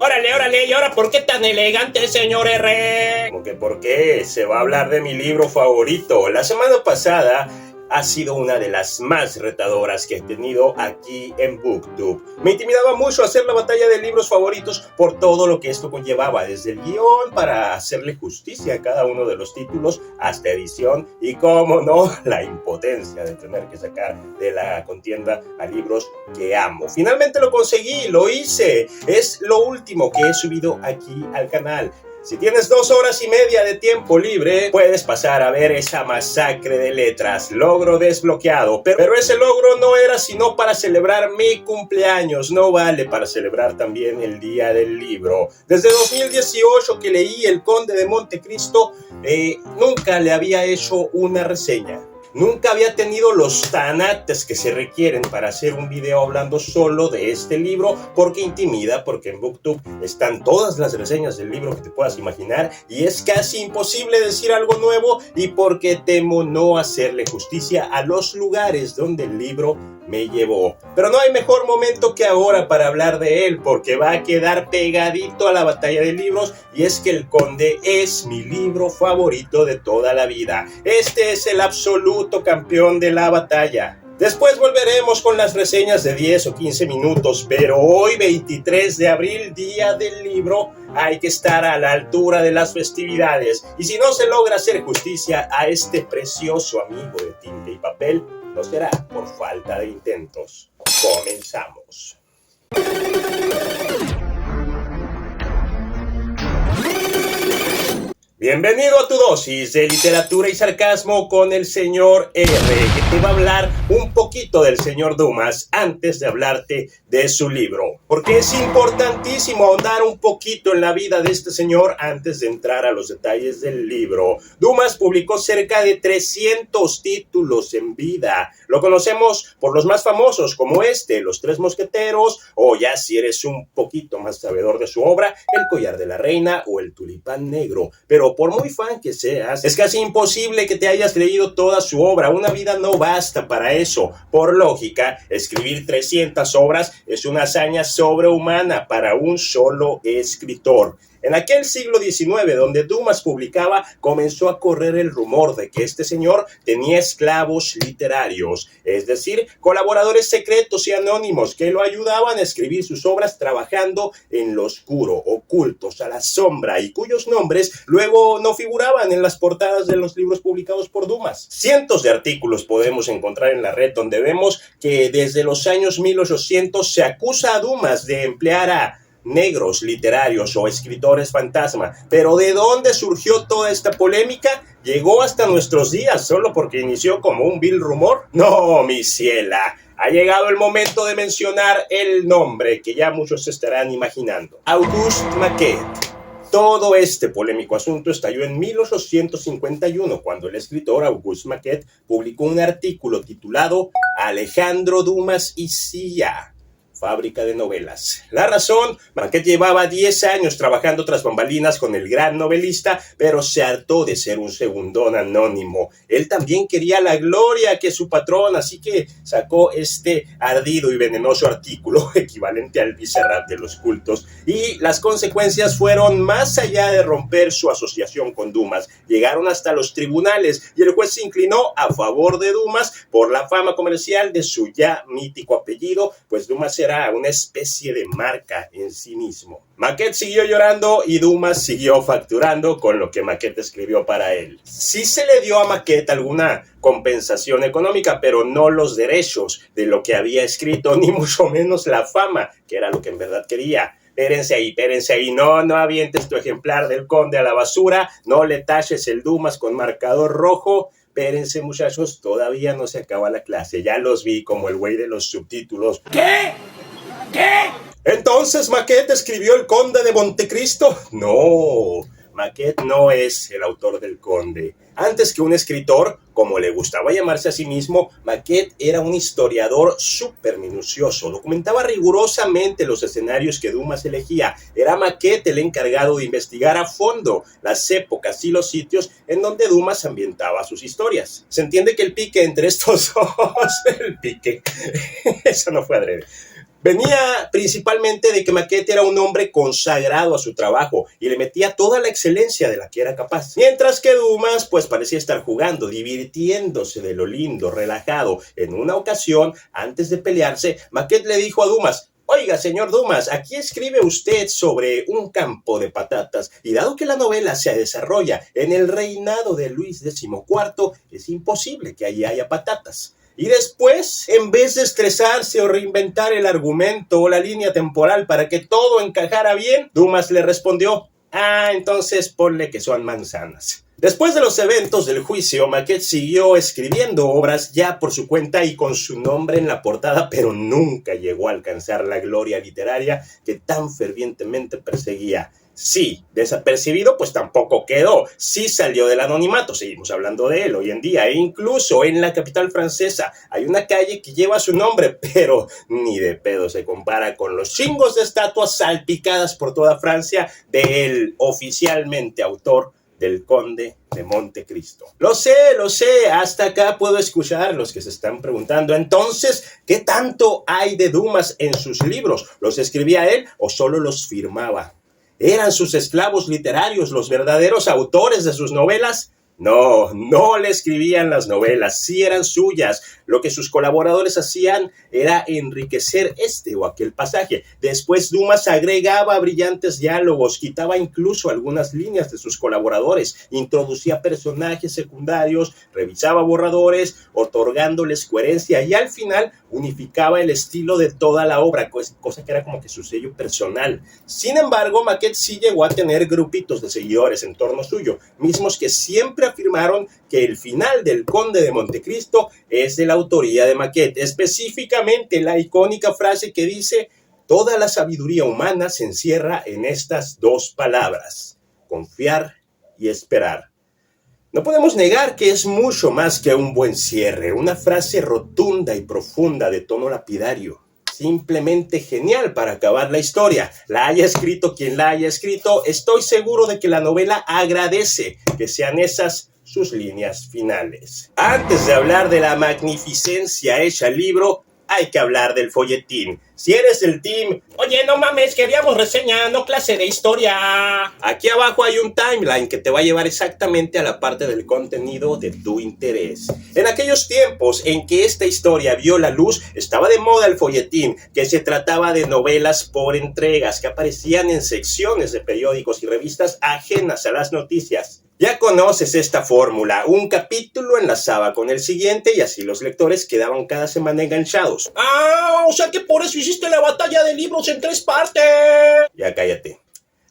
Órale, órale, ¿y ahora por qué tan elegante, señor R? ¿Cómo que por qué? Se va a hablar de mi libro favorito. La semana pasada ha sido una de las más retadoras que he tenido aquí en BookTube. Me intimidaba mucho hacer la batalla de libros favoritos por todo lo que esto conllevaba, desde el guión para hacerle justicia a cada uno de los títulos hasta edición y, cómo no, la impotencia de tener que sacar de la contienda a libros que amo. Finalmente lo conseguí, lo hice. Es lo último que he subido aquí al canal. Si tienes 2 horas y media de tiempo libre, puedes pasar a ver esa masacre de letras. Logro desbloqueado. Pero ese logro no era sino para celebrar mi cumpleaños. No vale para celebrar también el día del libro. Desde 2018 que leí El Conde de Montecristo, nunca le había hecho una reseña. Nunca había tenido los tanates que se requieren para hacer un video hablando solo de este libro, porque intimida, porque en BookTube están todas las reseñas del libro que te puedas imaginar y es casi imposible decir algo nuevo, y porque temo no hacerle justicia a los lugares donde el libro me llevó. Pero no hay mejor momento que ahora para hablar de él, porque va a quedar pegadito a la batalla de libros, y es que El Conde es mi libro favorito de toda la vida. Este es el absoluto campeón de la batalla. Después volveremos con las reseñas de 10 o 15 minutos, pero hoy, 23 de abril, día del libro, hay que estar a la altura de las festividades. Y si no se logra hacer justicia a este precioso amigo de tinta y papel, no será por falta de intentos. Comenzamos. Bienvenido a tu dosis de literatura y sarcasmo con el señor R, que te va a hablar un poquito del señor Dumas antes de hablarte de su libro. Porque es importantísimo ahondar un poquito en la vida de este señor antes de entrar a los detalles del libro. Dumas publicó cerca de 300 títulos en vida. Lo conocemos por los más famosos como Los Tres Mosqueteros, o ya si eres un poquito más sabedor de su obra, El Collar de la Reina o El Tulipán Negro. Pero por muy fan que seas, es casi imposible que te hayas leído toda su obra. Una vida no basta para eso. Por lógica, escribir 300 obras es una hazaña sobrehumana para un solo escritor. En aquel siglo XIX, donde Dumas publicaba, comenzó a correr el rumor de que este señor tenía esclavos literarios, es decir, colaboradores secretos y anónimos que lo ayudaban a escribir sus obras trabajando en lo oscuro, ocultos, a la sombra, y cuyos nombres luego no figuraban en las portadas de los libros publicados por Dumas. Cientos de artículos podemos encontrar en la red donde vemos que desde los años 1800 se acusa a Dumas de emplear a negros literarios o escritores fantasma. Pero ¿de dónde surgió toda esta polémica? ¿Llegó hasta nuestros días solo porque inició como un vil rumor? No, mi ciela. Ha llegado el momento de mencionar el nombre que ya muchos se estarán imaginando. Auguste Maquet. Todo este polémico asunto estalló en 1851, cuando el escritor Auguste Maquet publicó un artículo titulado Alejandro Dumas y Silla, fábrica de novelas. La razón: Maquet llevaba 10 años trabajando tras bambalinas con el gran novelista, pero se hartó de ser un segundón anónimo. Él también quería la gloria que su patrón, así que sacó este ardido y venenoso artículo, equivalente al Bizarrap de los cultos, y las consecuencias fueron más allá de romper su asociación con Dumas. Llegaron hasta los tribunales y el juez se inclinó a favor de Dumas por la fama comercial de su ya mítico apellido, pues Dumas era una especie de marca en sí mismo. Maquet siguió llorando y Dumas siguió facturando con lo que Maquet escribió para él. Sí se le dio a Maquet alguna compensación económica, pero no los derechos de lo que había escrito, ni mucho menos la fama, que era lo que en verdad quería. Espérense ahí, no avientes tu ejemplar del Conde a la basura, no le taches el Dumas con marcador rojo. Espérense, muchachos, todavía no se acaba la clase, ya los vi como el güey de los subtítulos. ¿Qué? ¿Entonces Maquet escribió El Conde de Montecristo? No, Maquet no es el autor del Conde. Antes que un escritor, como le gustaba llamarse a sí mismo, Maquet era un historiador súper minucioso. Documentaba rigurosamente los escenarios que Dumas elegía. Era Maquet el encargado de investigar a fondo las épocas y los sitios en donde Dumas ambientaba sus historias. Se entiende que el pique entre estos dos, el pique, eso no fue adrede. Venía principalmente de que Maquet era un hombre consagrado a su trabajo y le metía toda la excelencia de la que era capaz. Mientras que Dumas pues parecía estar jugando, divirtiéndose de lo lindo, relajado. En una ocasión, antes de pelearse, Maquet le dijo a Dumas: oiga, señor Dumas, aquí escribe usted sobre un campo de patatas y dado que la novela se desarrolla en el reinado de Luis XIV, es imposible que allí haya patatas. Y después, en vez de estresarse o reinventar el argumento o la línea temporal para que todo encajara bien, Dumas le respondió: entonces ponle que son manzanas. Después de los eventos del juicio, Maquet siguió escribiendo obras ya por su cuenta y con su nombre en la portada, pero nunca llegó a alcanzar la gloria literaria que tan fervientemente perseguía. Sí, desapercibido pues tampoco quedó, sí salió del anonimato, seguimos hablando de él hoy en día, e incluso en la capital francesa hay una calle que lleva su nombre, pero ni de pedo se compara con los chingos de estatuas salpicadas por toda Francia del oficialmente autor del Conde de Montecristo. Lo sé, hasta acá puedo escuchar los que se están preguntando, entonces, ¿qué tanto hay de Dumas en sus libros? ¿Los escribía él o solo los firmaba? ¿Eran sus esclavos literarios los verdaderos autores de sus novelas? No le escribían las novelas, sí eran suyas. Lo que sus colaboradores hacían era enriquecer este o aquel pasaje. Después Dumas agregaba brillantes diálogos, quitaba incluso algunas líneas de sus colaboradores, introducía personajes secundarios, revisaba borradores, otorgándoles coherencia y al final unificaba el estilo de toda la obra, cosa que era como que su sello personal. Sin embargo, Maquet sí llegó a tener grupitos de seguidores en torno suyo, mismos que siempre afirmaron que el final del Conde de Montecristo es de la autoría de Maquet, específicamente la icónica frase que dice: toda la sabiduría humana se encierra en estas dos palabras, confiar y esperar. No podemos negar que es mucho más que un buen cierre, una frase rotunda y profunda de tono lapidario. Simplemente genial para acabar la historia. La haya escrito quien la haya escrito, estoy seguro de que la novela agradece que sean esas sus líneas finales. Antes de hablar de la magnificencia hecha al libro, hay que hablar del folletín. Si eres del team, oye, no mames, queríamos reseña, no clase de historia. Aquí abajo hay un timeline que te va a llevar exactamente a la parte del contenido de tu interés. En aquellos tiempos en que esta historia vio la luz, estaba de moda el folletín, que se trataba de novelas por entregas que aparecían en secciones de periódicos y revistas ajenas a las noticias. Ya conoces esta fórmula, un capítulo enlazaba con el siguiente y así los lectores quedaban cada semana enganchados. O sea que por eso hiciste la batalla de libros en 3 partes. Ya cállate.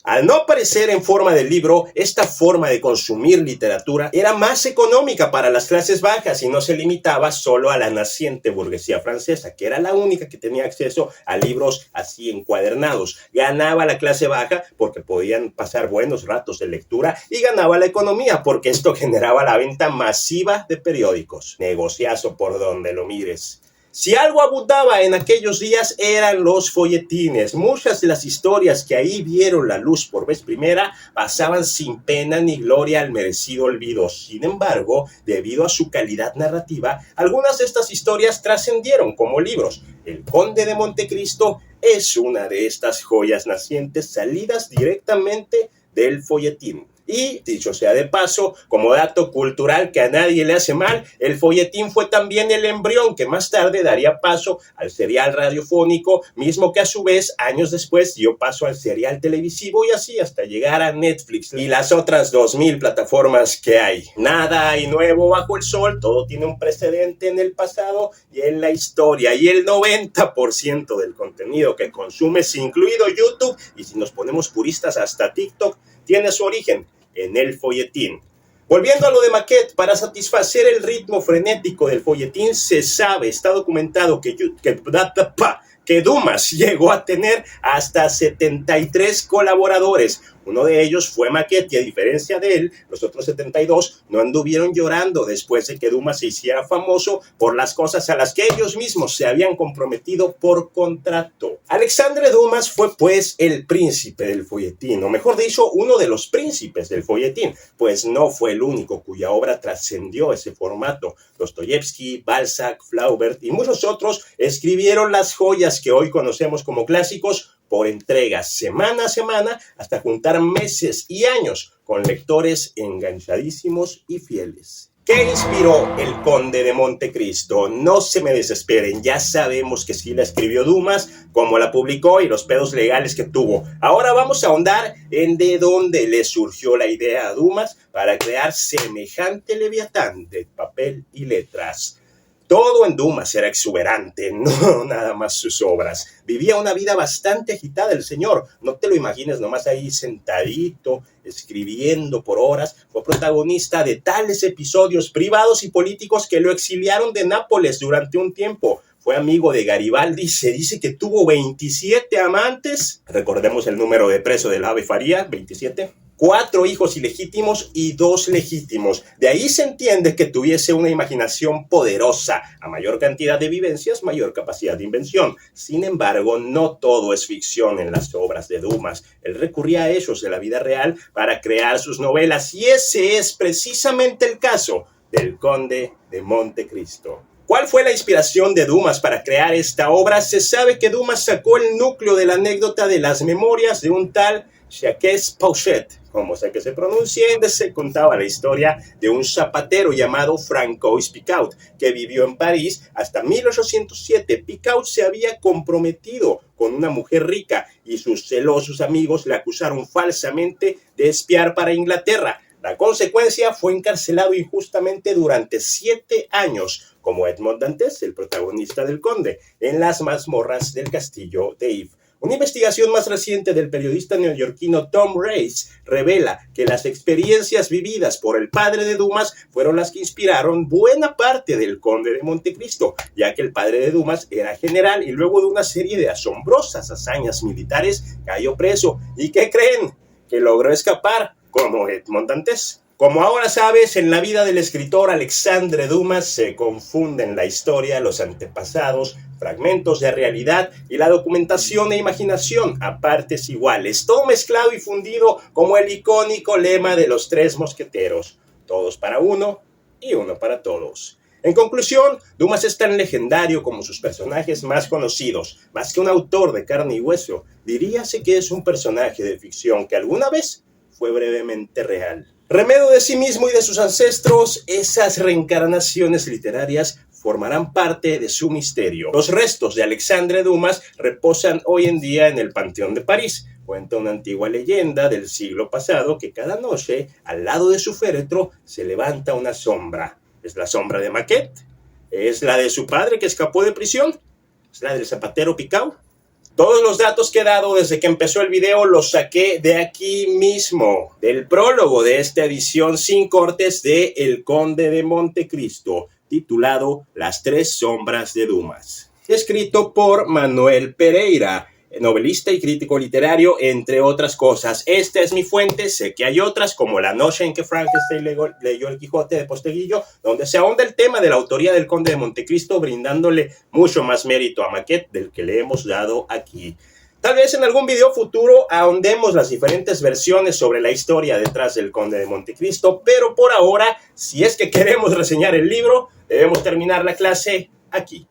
Al no aparecer en forma de libro, esta forma de consumir literatura era más económica para las clases bajas y no se limitaba solo a la naciente burguesía francesa, que era la única que tenía acceso a libros así encuadernados. Ganaba la clase baja porque podían pasar buenos ratos de lectura y ganaba la economía porque esto generaba la venta masiva de periódicos. Negociazo por donde lo mires. Si algo abundaba en aquellos días eran los folletines. Muchas de las historias que ahí vieron la luz por vez primera pasaban sin pena ni gloria al merecido olvido. Sin embargo, debido a su calidad narrativa, algunas de estas historias trascendieron como libros. El Conde de Montecristo es una de estas joyas nacientes salidas directamente del folletín. Y, dicho sea de paso, como dato cultural que a nadie le hace mal, el folletín fue también el embrión que más tarde daría paso al serial radiofónico, mismo que a su vez, años después, dio paso al serial televisivo y así hasta llegar a Netflix y las otras 2000 plataformas que hay. Nada hay nuevo bajo el sol, todo tiene un precedente en el pasado y en la historia, y el 90% del contenido que consumes, incluido YouTube, y si nos ponemos puristas hasta TikTok, tiene su origen en el folletín. Volviendo a lo de Maquet, para satisfacer el ritmo frenético del folletín se sabe, está documentado que Dumas llegó a tener hasta 73 colaboradores, Uno de ellos fue Maquet y a diferencia de él, los otros 72 no anduvieron llorando después de que Dumas se hiciera famoso por las cosas a las que ellos mismos se habían comprometido por contrato. Alexandre Dumas fue pues el príncipe del folletín, o mejor dicho, uno de los príncipes del folletín, pues no fue el único cuya obra trascendió ese formato. Dostoyevsky, Balzac, Flaubert y muchos otros escribieron las joyas que hoy conocemos como clásicos por entregas, semana a semana, hasta juntar meses y años con lectores enganchadísimos y fieles. ¿Qué inspiró El Conde de Montecristo? No se me desesperen, ya sabemos que sí la escribió Dumas, cómo la publicó y los pedos legales que tuvo. Ahora vamos a ahondar en de dónde le surgió la idea a Dumas para crear semejante leviatán de papel y letras. Todo en Dumas era exuberante, no nada más sus obras. Vivía una vida bastante agitada el señor. No te lo imagines nomás ahí sentadito, escribiendo por horas. Fue protagonista de tales episodios privados y políticos que lo exiliaron de Nápoles durante un tiempo. Fue amigo de Garibaldi, se dice que tuvo 27 amantes. Recordemos el número de preso del Ave Faría, 27. 4 hijos ilegítimos y 2 legítimos. De ahí se entiende que tuviese una imaginación poderosa. A mayor cantidad de vivencias, mayor capacidad de invención. Sin embargo, no todo es ficción en las obras de Dumas. Él recurría a ellos de la vida real para crear sus novelas y ese es precisamente el caso del Conde de Montecristo. ¿Cuál fue la inspiración de Dumas para crear esta obra? Se sabe que Dumas sacó el núcleo de la anécdota de las memorias de un tal Jacques Pauchet, como sea que se pronuncie, donde se contaba la historia de un zapatero llamado Francois Picaud, que vivió en París hasta 1807. Picaud se había comprometido con una mujer rica y sus celosos amigos le acusaron falsamente de espiar para Inglaterra. La consecuencia fue encarcelado injustamente durante 7 años, como Edmond Dantes, el protagonista del Conde, en las mazmorras del castillo de If. Una investigación más reciente del periodista neoyorquino Tom Race revela que las experiencias vividas por el padre de Dumas fueron las que inspiraron buena parte del Conde de Montecristo, ya que el padre de Dumas era general y luego de una serie de asombrosas hazañas militares cayó preso. ¿Y qué creen? Que logró escapar como Edmond Dantes. Como ahora sabes, en la vida del escritor Alexandre Dumas se confunden la historia, los antepasados, fragmentos de realidad y la documentación e imaginación a partes iguales, todo mezclado y fundido como el icónico lema de los 3 mosqueteros, todos para uno y uno para todos. En conclusión, Dumas es tan legendario como sus personajes más conocidos. Más que un autor de carne y hueso, diríase que es un personaje de ficción que alguna vez fue brevemente real. Remedio de sí mismo y de sus ancestros, esas reencarnaciones literarias formarán parte de su misterio. Los restos de Alexandre Dumas reposan hoy en día en el Panteón de París. Cuenta una antigua leyenda del siglo pasado que cada noche, al lado de su féretro, se levanta una sombra. ¿Es la sombra de Maquet? ¿Es la de su padre que escapó de prisión? ¿Es la del zapatero Picaud? Todos los datos que he dado desde que empezó el video los saqué de aquí mismo, del prólogo de esta edición sin cortes de El Conde de Montecristo, titulado Las 3 sombras de Dumas. Escrito por Manuel Pereira, novelista y crítico literario, entre otras cosas. Esta es mi fuente, sé que hay otras, como La noche en que Frankenstein leyó el Quijote de Posteguillo, donde se ahonda el tema de la autoría del Conde de Montecristo, brindándole mucho más mérito a Maquet del que le hemos dado aquí. Tal vez en algún video futuro ahondemos las diferentes versiones sobre la historia detrás del Conde de Montecristo, pero por ahora, si es que queremos reseñar el libro, debemos terminar la clase aquí.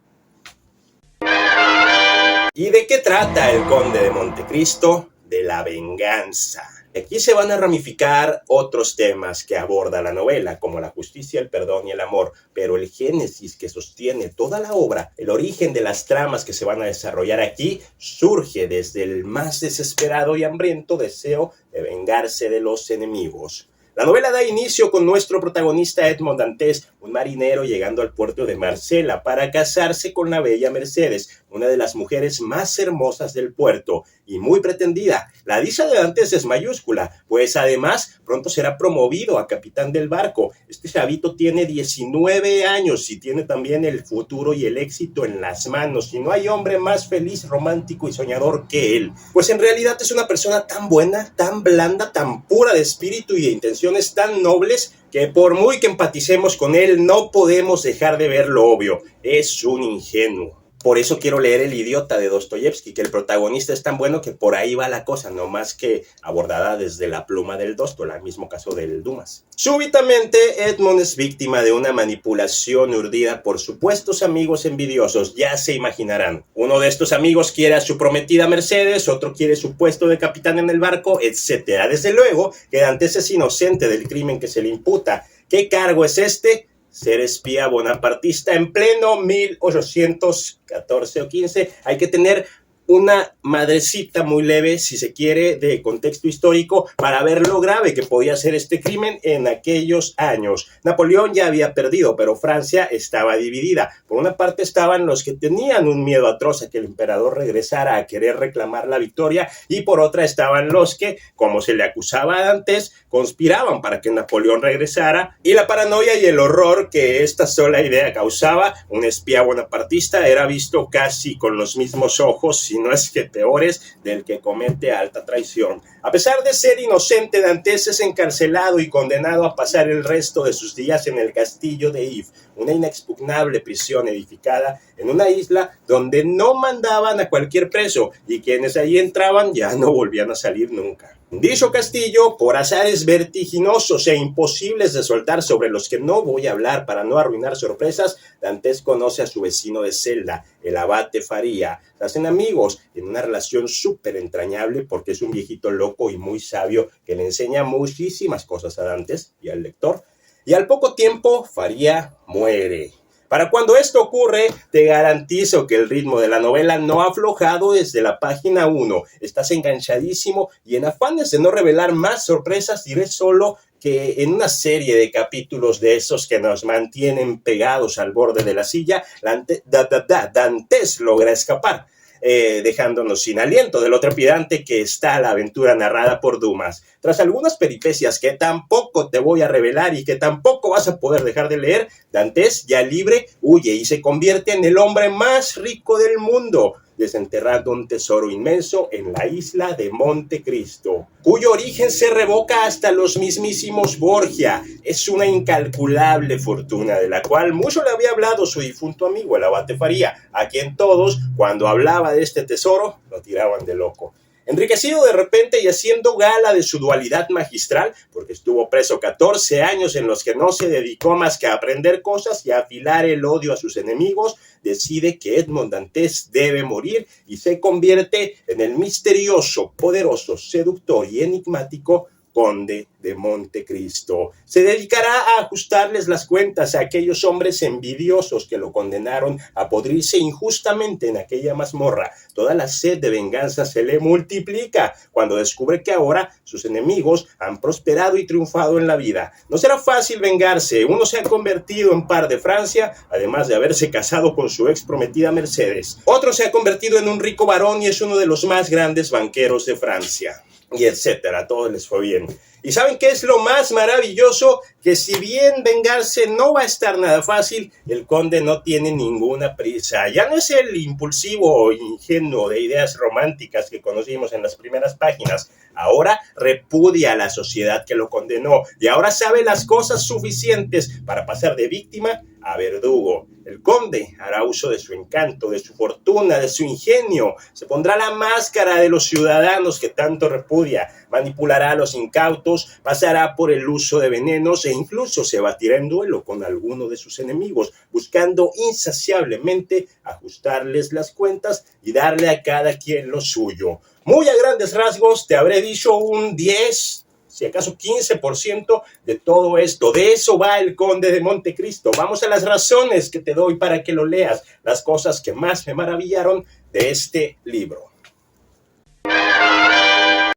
¿Y de qué trata El Conde de Montecristo? De la venganza. Aquí se van a ramificar otros temas que aborda la novela, como la justicia, el perdón y el amor, pero el génesis que sostiene toda la obra, el origen de las tramas que se van a desarrollar aquí, surge desde el más desesperado y hambriento deseo de vengarse de los enemigos. La novela da inicio con nuestro protagonista Edmond Dantes, un marinero llegando al puerto de Marsella para casarse con la bella Mercedes, una de las mujeres más hermosas del puerto y muy pretendida. La dicha de Dantes es mayúscula, pues además pronto será promovido a capitán del barco. Este chavito tiene 19 años y tiene también el futuro y el éxito en las manos, y no hay hombre más feliz, romántico y soñador que él. Pues en realidad es una persona tan buena, tan blanda, tan pura de espíritu y de intenciones tan nobles, que por muy que empaticemos con él, no podemos dejar de ver lo obvio: es un ingenuo. Por eso quiero leer El idiota de Dostoyevsky, que el protagonista es tan bueno que por ahí va la cosa, no más que abordada desde la pluma del Dosto, el mismo caso del Dumas. Súbitamente, Edmond es víctima de una manipulación urdida por supuestos amigos envidiosos, ya se imaginarán. Uno de estos amigos quiere a su prometida Mercedes, otro quiere su puesto de capitán en el barco, etc. Desde luego que Dantes es inocente del crimen que se le imputa. ¿Qué cargo es este? Ser espía bonapartista en pleno 1814 o 15. Hay que tener una madrecita muy leve, si se quiere, de contexto histórico para ver lo grave que podía ser este crimen en aquellos años. Napoleón ya había perdido, pero Francia estaba dividida. Por una parte estaban los que tenían un miedo atroz a que el emperador regresara a querer reclamar la victoria, y por otra estaban los que, como se le acusaba antes, conspiraban para que Napoleón regresara, y la paranoia y el horror que esta sola idea causaba. Un espía bonapartista era visto casi con los mismos ojos, si no es que peores, del que comete alta traición. A pesar de ser inocente, Dantes es encarcelado y condenado a pasar el resto de sus días en el castillo de If, una inexpugnable prisión edificada en una isla donde no mandaban a cualquier preso, y quienes ahí entraban ya no volvían a salir nunca. Dicho castillo, por azares vertiginosos e imposibles de soltar, sobre los que no voy a hablar para no arruinar sorpresas, Dantes conoce a su vecino de celda, el abate Faría. Se hacen amigos en una relación súper entrañable, porque es un viejito loco y muy sabio que le enseña muchísimas cosas a Dantes y al lector. Y al poco tiempo, Faría muere. Para cuando esto ocurre, te garantizo que el ritmo de la novela no ha aflojado desde la página 1. Estás enganchadísimo, y en afanes de no revelar más sorpresas, diré solo que en una serie de capítulos de esos que nos mantienen pegados al borde de la silla, Dantes logra escapar, dejándonos sin aliento de lo trepidante que está la aventura narrada por Dumas. Tras algunas peripecias que tampoco te voy a revelar y que tampoco vas a poder dejar de leer, Dantes, ya libre, huye y se convierte en el hombre más rico del mundo, desenterrando un tesoro inmenso en la isla de Montecristo, cuyo origen se revoca hasta los mismísimos Borgia. Es una incalculable fortuna de la cual mucho le había hablado su difunto amigo, el abate Faría, a quien todos, cuando hablaba de este tesoro, lo tiraban de loco. Enriquecido de repente y haciendo gala de su dualidad magistral, porque estuvo preso 14 años en los que no se dedicó más que a aprender cosas y a afilar el odio a sus enemigos, decide que Edmond Dantes debe morir y se convierte en el misterioso, poderoso, seductor y enigmático Conde de Montecristo. Se dedicará a ajustarles las cuentas a aquellos hombres envidiosos que lo condenaron a podrirse injustamente en aquella mazmorra. Toda la sed de venganza se le multiplica cuando descubre que ahora sus enemigos han prosperado y triunfado en la vida. No será fácil vengarse. Uno se ha convertido en par de Francia, además de haberse casado con su ex prometida Mercedes. Otro se ha convertido en un rico varón y es uno de los más grandes banqueros de Francia. Y etcétera, todo les fue bien. ¿Y saben qué es lo más maravilloso? Que si bien vengarse no va a estar nada fácil, el conde no tiene ninguna prisa. Ya no es el impulsivo o ingenuo de ideas románticas que conocimos en las primeras páginas. Ahora repudia a la sociedad que lo condenó y ahora sabe las cosas suficientes para pasar de víctima a verdugo. El conde hará uso de su encanto, de su fortuna, de su ingenio. Se pondrá la máscara de los ciudadanos que tanto repudia, manipulará a los incautos, pasará por el uso de venenos e incluso se batirá en duelo con alguno de sus enemigos, buscando insaciablemente ajustarles las cuentas y darle a cada quien lo suyo. Muy a grandes rasgos te habré dicho un 10, si acaso 15% de todo esto. De eso va el Conde de Montecristo. Vamos a las razones que te doy para que lo leas, las cosas que más me maravillaron de este libro.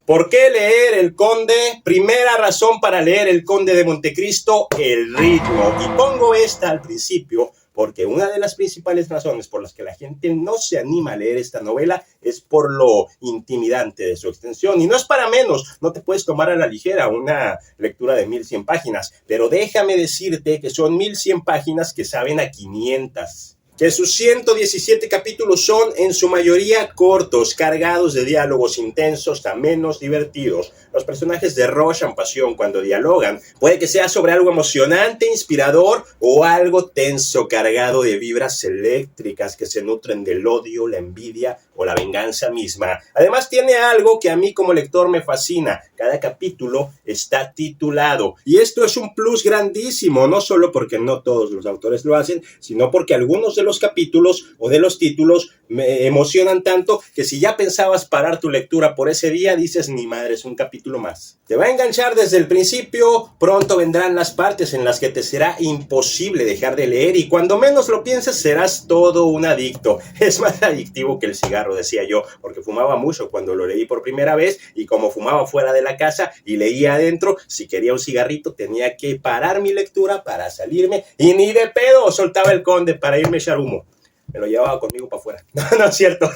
¿Por qué leer El Conde? Primera razón para leer El Conde de Montecristo, el ritmo. Y pongo esta al principio porque una de las principales razones por las que la gente no se anima a leer esta novela es por lo intimidante de su extensión. Y no es para menos, no te puedes tomar a la ligera una lectura de 1100 páginas, pero déjame decirte que son 1100 páginas que saben a 500. Que sus 117 capítulos son en su mayoría cortos, cargados de diálogos intensos, amenos, divertidos. Los personajes derrochan pasión cuando dialogan. Puede que sea sobre algo emocionante, inspirador o algo tenso, cargado de vibras eléctricas que se nutren del odio, la envidia o la venganza misma. Además tiene algo que a mí como lector me fascina. Cada capítulo está titulado. Y esto es un plus grandísimo, no solo porque no todos los autores lo hacen, sino porque algunos de los capítulos o de los títulos me emocionan tanto que si ya pensabas parar tu lectura por ese día, dices, ni madre, es un capítulo más. Te va a enganchar desde el principio, pronto vendrán las partes en las que te será imposible dejar de leer y cuando menos lo pienses serás todo un adicto. Es más adictivo que el cigarro, decía yo, porque fumaba mucho cuando lo leí por primera vez y como fumaba fuera de la casa y leía adentro, si quería un cigarrito tenía que parar mi lectura para salirme y ni de pedo soltaba El Conde para irme a echar humo. Me lo llevaba conmigo para afuera. No es cierto.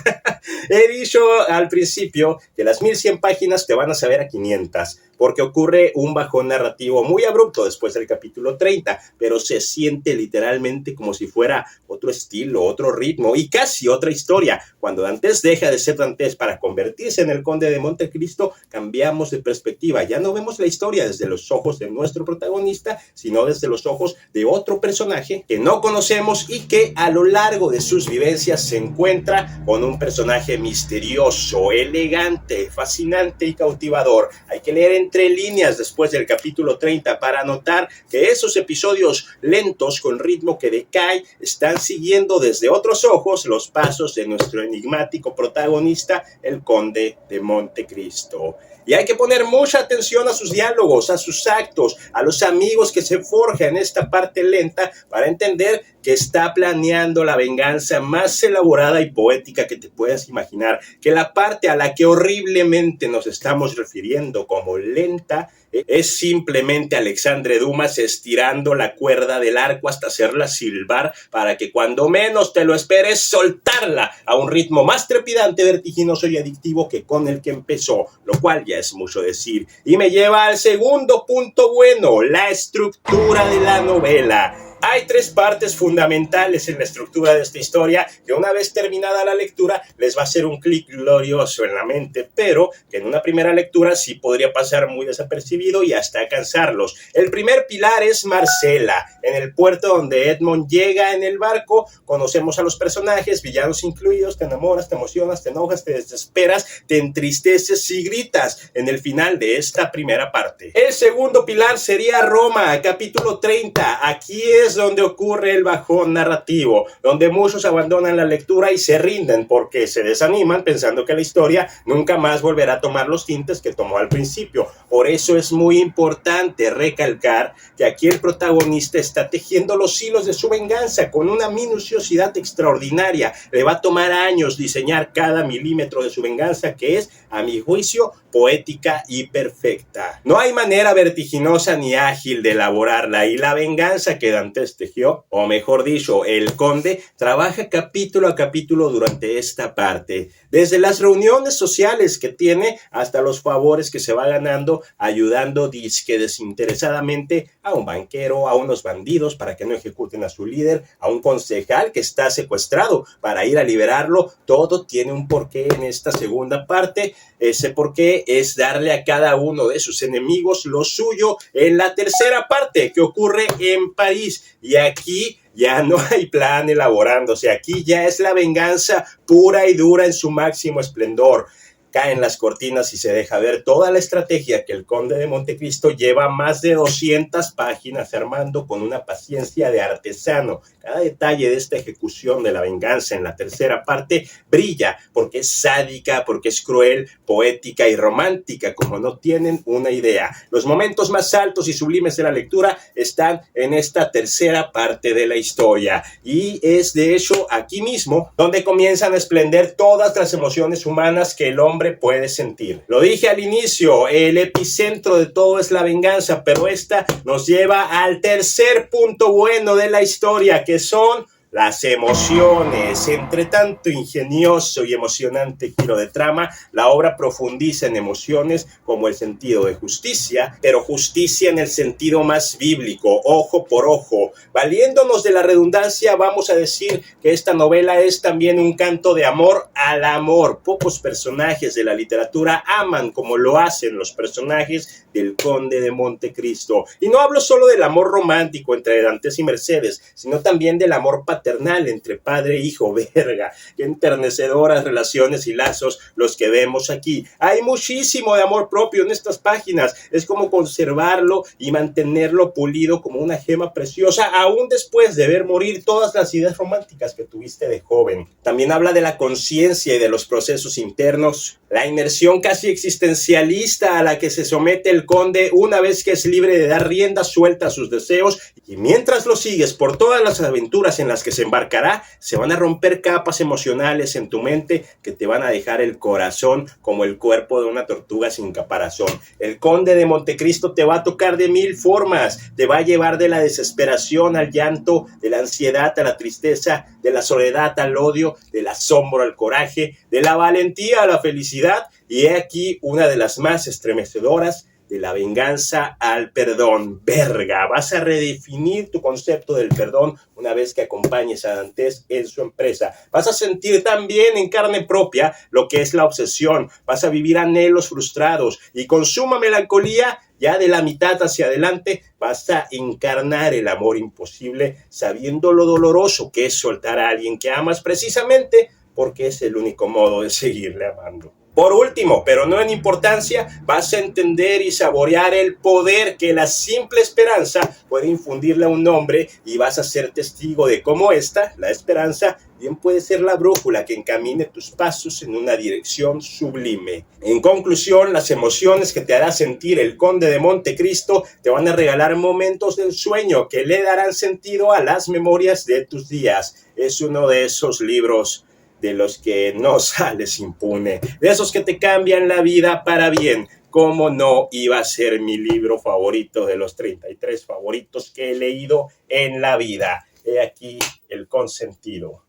He dicho al principio que las 1100 páginas te van a saber a 500, porque ocurre un bajón narrativo muy abrupto después del capítulo 30, pero se siente literalmente como si fuera otro estilo, otro ritmo y casi otra historia. Cuando Dantes deja de ser Dantes para convertirse en el Conde de Montecristo, cambiamos de perspectiva. Ya no vemos la historia desde los ojos de nuestro protagonista, sino desde los ojos de otro personaje que no conocemos y que a lo largo de sus vivencias se encuentra con un personaje misterioso, elegante, fascinante y cautivador. Hay que leer entre líneas después del capítulo 30 para notar que esos episodios lentos con ritmo que decae están siguiendo desde otros ojos los pasos de nuestro enigmático protagonista, el Conde de Montecristo. Y hay que poner mucha atención a sus diálogos, a sus actos, a los amigos que se forjan en esta parte lenta para entender que está planeando la venganza más elaborada y poética que te puedas imaginar, que la parte a la que horriblemente nos estamos refiriendo como lenta es simplemente Alexandre Dumas estirando la cuerda del arco hasta hacerla silbar para que cuando menos te lo esperes soltarla a un ritmo más trepidante, vertiginoso y adictivo que con el que empezó, lo cual ya es mucho decir. Y me lleva al segundo punto bueno, la estructura de la novela. Hay 3 partes fundamentales en la estructura de esta historia que una vez terminada la lectura les va a hacer un clic glorioso en la mente, pero que en una primera lectura sí podría pasar muy desapercibido y hasta cansarlos. El primer pilar es Marcela. En el puerto donde Edmond llega en el barco, conocemos a los personajes, villanos incluidos, te enamoras, te emocionas, te enojas, te desesperas, te entristeces y gritas en el final de esta primera parte. El segundo pilar sería Roma, capítulo 30. Aquí es donde ocurre el bajón narrativo, donde muchos abandonan la lectura y se rinden porque se desaniman pensando que la historia nunca más volverá a tomar los tintes que tomó al principio. Por eso es muy importante recalcar que aquí el protagonista está tejiendo los hilos de su venganza con una minuciosidad extraordinaria. Le va a tomar años diseñar cada milímetro de su venganza, que es, a mi juicio, poética y perfecta. No hay manera vertiginosa ni ágil de elaborarla y la venganza que Dantes tejió, o mejor dicho, el Conde, trabaja capítulo a capítulo durante esta parte. Desde las reuniones sociales que tiene hasta los favores que se va ganando ayudando disque desinteresadamente a un banquero, a unos bandidos para que no ejecuten a su líder, a un concejal que está secuestrado para ir a liberarlo. Todo tiene un porqué en esta segunda parte. Ese porqué es darle a cada uno de sus enemigos lo suyo en la tercera parte que ocurre en París. Y aquí ya no hay plan elaborándose, aquí ya es la venganza pura y dura en su máximo esplendor. Caen las cortinas y se deja ver toda la estrategia que el Conde de Montecristo lleva más de 200 páginas armando con una paciencia de artesano. Cada detalle de esta ejecución de la venganza en la tercera parte brilla porque es sádica, porque es cruel, poética y romántica, como no tienen una idea. Los momentos más altos y sublimes de la lectura están en esta tercera parte de la historia y es de hecho aquí mismo donde comienzan a esplender todas las emociones humanas que el hombre hombre puede sentir. Lo dije al inicio, el epicentro de todo es la venganza, pero esta nos lleva al tercer punto bueno de la historia, que son las emociones. Entre tanto ingenioso y emocionante giro de trama, la obra profundiza en emociones como el sentido de justicia, pero justicia en el sentido más bíblico, ojo por ojo. Valiéndonos de la redundancia, vamos a decir que esta novela es también un canto de amor al amor. Pocos personajes de la literatura aman como lo hacen los personajes del Conde de Montecristo. Y no hablo solo del amor romántico entre Dantes y Mercedes, sino también del amor paternal entre padre e hijo. Verga, qué enternecedoras relaciones y lazos los que vemos aquí. Hay muchísimo de amor propio en estas páginas. Es como conservarlo y mantenerlo pulido como una gema preciosa, aún después de ver morir todas las ideas románticas que tuviste de joven. También habla de la conciencia y de los procesos internos, la inmersión casi existencialista a la que se somete el conde una vez que es libre de dar rienda suelta a sus deseos, y mientras lo sigues por todas las aventuras en las que se embarcará, se van a romper capas emocionales en tu mente que te van a dejar el corazón como el cuerpo de una tortuga sin caparazón. El Conde de Montecristo te va a tocar de mil formas, te va a llevar de la desesperación al llanto, de la ansiedad a la tristeza, de la soledad al odio, del asombro al coraje, de la valentía a la felicidad, y he aquí una de las más estremecedoras: de la venganza al perdón. Verga, vas a redefinir tu concepto del perdón una vez que acompañes a Dantes en su empresa. Vas a sentir también en carne propia lo que es la obsesión. Vas a vivir anhelos frustrados y con suma melancolía, ya de la mitad hacia adelante, vas a encarnar el amor imposible, sabiendo lo doloroso que es soltar a alguien que amas, precisamente porque es el único modo de seguirle amando. Por último, pero no en importancia, vas a entender y saborear el poder que la simple esperanza puede infundirle a un hombre, y vas a ser testigo de cómo esta, la esperanza, bien puede ser la brújula que encamine tus pasos en una dirección sublime. En conclusión, las emociones que te hará sentir el Conde de Montecristo te van a regalar momentos del sueño que le darán sentido a las memorias de tus días. Es uno de esos libros de los que no sales impune, de esos que te cambian la vida para bien. ¿Cómo no iba a ser mi libro favorito de los 33 favoritos que he leído en la vida? He aquí El Consentido.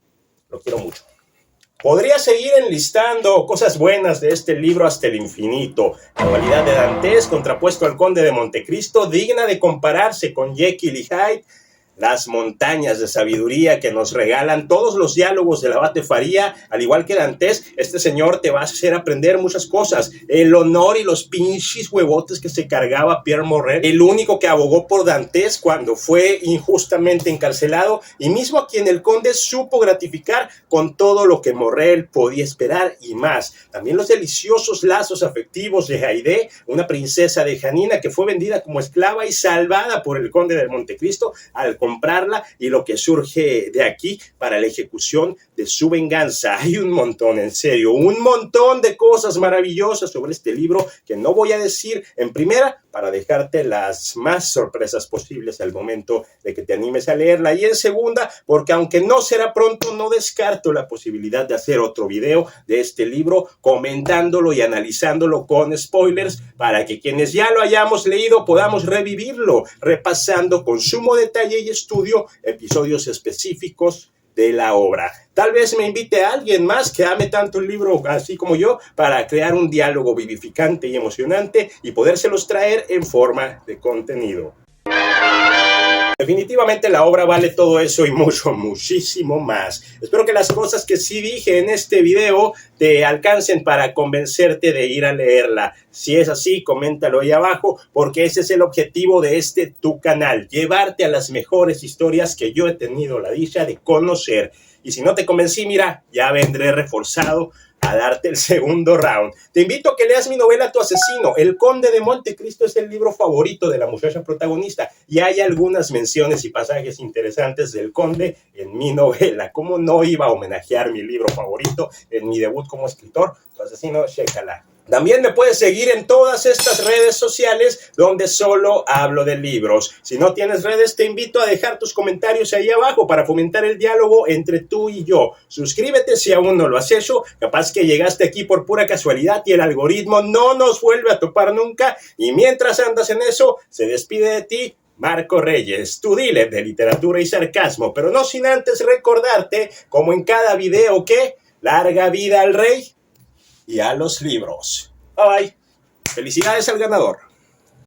Lo quiero mucho. Podría seguir enlistando cosas buenas de este libro hasta el infinito. La dualidad de Dantes contrapuesto al Conde de Montecristo, digna de compararse con Jekyll y Hyde. Las montañas de sabiduría que nos regalan todos los diálogos del abate Faría. Al igual que Dantes, este señor te va a hacer aprender muchas cosas. El honor y los pinches huevotes que se cargaba Pierre Morel, el único que abogó por Dantes cuando fue injustamente encarcelado, y mismo a quien el conde supo gratificar con todo lo que Morel podía esperar y más. También los deliciosos lazos afectivos de Haydée, una princesa de Janina que fue vendida como esclava y salvada por el Conde de Montecristo al comprarla, y lo que surge de aquí para la ejecución de su venganza. Hay un montón, en serio, un montón de cosas maravillosas sobre este libro que no voy a decir en primera para dejarte las más sorpresas posibles al momento de que te animes a leerla, y en segunda porque aunque no será pronto, no descarto la posibilidad de hacer otro video de este libro comentándolo y analizándolo con spoilers para que quienes ya lo hayamos leído podamos revivirlo, repasando con sumo detalle y estudio episodios específicos de la obra. Tal vez me invite a alguien más que ame tanto el libro así como yo para crear un diálogo vivificante y emocionante y podérselos traer en forma de contenido. Definitivamente la obra vale todo eso y mucho, muchísimo más. Espero que las cosas que sí dije en este video te alcancen para convencerte de ir a leerla. Si es así, coméntalo ahí abajo, porque ese es el objetivo de este tu canal, llevarte a las mejores historias que yo he tenido la dicha de conocer. Y si no te convencí, mira, ya vendré reforzado a darte el segundo round. Te invito a que leas mi novela Tu asesino. El Conde de Montecristo es el libro favorito de la muchacha protagonista, y hay algunas menciones y pasajes interesantes del Conde en mi novela. ¿Cómo no iba a homenajear mi libro favorito en mi debut como escritor? Tu asesino, chécala. También me puedes seguir en todas estas redes sociales donde solo hablo de libros. Si no tienes redes, te invito a dejar tus comentarios ahí abajo para fomentar el diálogo entre tú y yo. Suscríbete si aún no lo has hecho. Capaz que llegaste aquí por pura casualidad y el algoritmo no nos vuelve a topar nunca. Y mientras andas en eso, se despide de ti Marco Reyes, tu dealer de literatura y sarcasmo. Pero no sin antes recordarte, como en cada video, que larga vida al rey y a los libros. Bye bye. Felicidades al ganador.